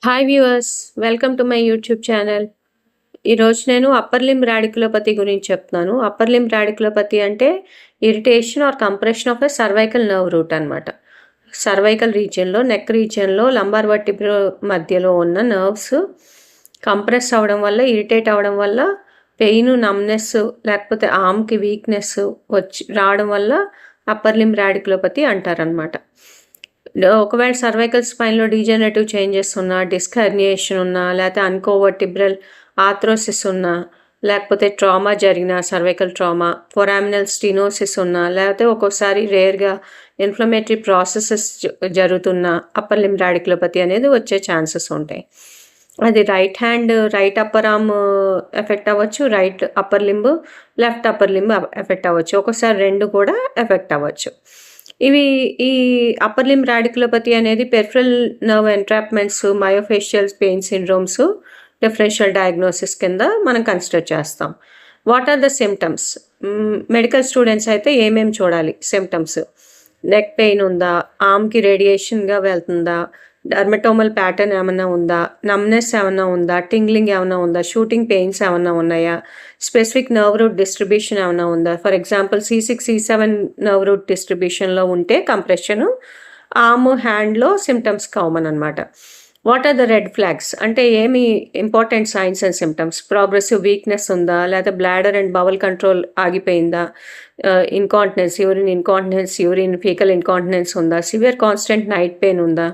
Hi viewers, welcome to my YouTube channel. ఈరోజు నేను upper limb రాడికులోపతి గురించి చెప్తున్నాను. అప్పర్ లింబ్ రాడికులోపతి అంటే irritation or compression of a cervical nerve root అనమాట. Cervical రీజియన్లో, నెక్ రీజియన్లో, లంబార్ వర్టిబ్రో మధ్యలో ఉన్న నర్వ్స్ కంప్రెస్ అవ్వడం వల్ల, ఇరిటేట్ అవ్వడం వల్ల పెయిన్, నమ్నెస్ లేకపోతే ఆర్మ్కి వీక్నెస్ రావడం వల్ల అప్పర్ లింబ్ రాడికులోపతి అంటారనమాట. ఒకవేళ సర్వైకల్ స్పైన్లో డీజనరేటివ్ చేంజెస్ ఉన్నా, డిస్క్ హెర్నియేషన్ ఉన్నా, లేకపోతే అన్కోవర్టిబ్రల్ ఆర్థ్రోసిస్ ఉన్నా, లేకపోతే ట్రామా జరిగిన సర్వైకల్ ట్రామా, ఫొరామినల్ స్టినోసిస్ ఉన్నా, లేకపోతే ఒక్కోసారి రేర్గా ఇన్ఫ్లమేటరీ ప్రాసెసెస్ జరుగుతున్న అప్పర్ లింబ్ రాడికులోపతి అనేది వచ్చే ఛాన్సెస్ ఉంటాయి. అది రైట్ అప్పర్ ఆర్మ్ ఎఫెక్ట్ అవ్వచ్చు, right upper limb, left upper limb effect అవ్వచ్చు, ఒక్కోసారి రెండు కూడా ఎఫెక్ట్ అవ్వచ్చు. ఈ అప్పర్ లింబ్ రాడికులోపతి అనేది peripheral nerve entrapments, myofascial pain syndromes differential diagnosis కింద మనం కన్సిడర్ చేస్తాం. What are the symptoms? Medical students అయితే ఏమేమి చూడాలి సిమ్టమ్స్? నెక్ పెయిన్ ఉందా, ఆర్మ్కి రేడియేషన్గా వెళ్తుందా, డర్మటోమల్ ప్యాటర్న్ ఏమైనా ఉందా, నమ్నెస్ ఏమైనా ఉందా, టింగ్లింగ్ ఏమైనా ఉందా, షూటింగ్ పెయిన్స్ ఏమైనా ఉన్నాయా, స్పెసిఫిక్ నర్వ్ రూట్ డిస్ట్రిబ్యూషన్ ఏమైనా ఉందా? For example C6, C7 nerve root డిస్ట్రిబ్యూషన్లో ఉంటే కంప్రెషను, ఆర్మ్, హ్యాండ్లో సిమ్టమ్స్ కామన్ అనమాట. What are the red flags? అంటే ఏమి important signs and symptoms? Progressive weakness ఉందా, లేకపోతే బ్లాడర్ అండ్ బవల్ కంట్రోల్ ఆగిపోయిందా, యూరిన్ ఫీకల్ ఇన్కాంటినెన్స్ ఉందా, సివియర్ కాన్స్టెంట్ నైట్ పెయిన్ ఉందా,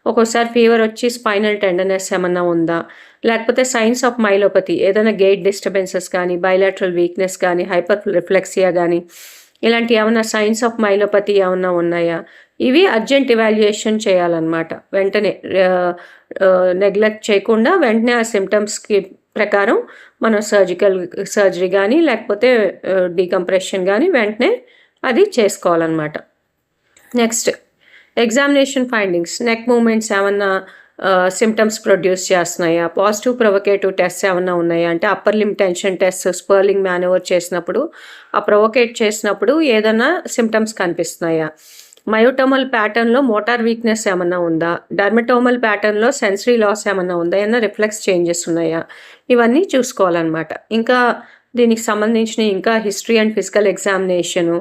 ఒక్కోసారి ఫీవర్ వచ్చి స్పైనల్ టెండర్నెస్ ఏమన్నా ఉందా, లేకపోతే సైన్స్ ఆఫ్ మైలోపతి, ఏదైనా గేట్ డిస్టర్బెన్సెస్ కానీ, బైలాటరల్ వీక్నెస్ కానీ, హైపర్ రిఫ్లెక్సియా కానీ, ఇలాంటి ఏమైనా సైన్స్ ఆఫ్ మైలోపతి ఏమన్నా ఉన్నాయా? ఇవి అర్జెంట్ ఇవాల్యుయేషన్ చేయాలన్నమాట. వెంటనే నెగ్లెక్ట్ చేయకుండా వెంటనే ఆ సిమ్టమ్స్కి ప్రకారం మనం సర్జరీ కానీ, లేకపోతే డీకంప్రెషన్ కానీ వెంటనే అది చేసుకోవాలన్నమాట. Next, examination findings. Neck movements ఏమన్నా సిమ్టమ్స్ ప్రొడ్యూస్ చేస్తున్నాయా? పాజిటివ్ ప్రొవోకేటివ్ టెస్ట్ ఏమన్నా ఉన్నాయా? అంటే upper limb tension test, Spurling manoeuvre చేసినప్పుడు, ఆ ప్రొవోకేట్ చేసినప్పుడు ఏదైనా సిమ్టమ్స్ కనిపిస్తున్నాయా? మయోటోమల్ ప్యాటర్న్లో మోటార్ వీక్నెస్ ఏమన్నా ఉందా? డర్మటోమల్ ప్యాటర్న్లో సెన్సరీ లాస్ ఏమన్నా ఉందా? ఏమన్నా రిఫ్లెక్స్ చేంజెస్ ఉన్నాయా? ఇవన్నీ చూసుకోవాలన్నమాట. ఇంకా దీనికి సంబంధించిన ఇంకా history and physical examination,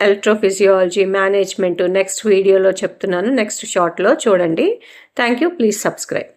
electrophysiology, management next వీడియోలో చెప్తున్నాను. నెక్స్ట్ షార్ట్లో చూడండి. Thank you. Please subscribe.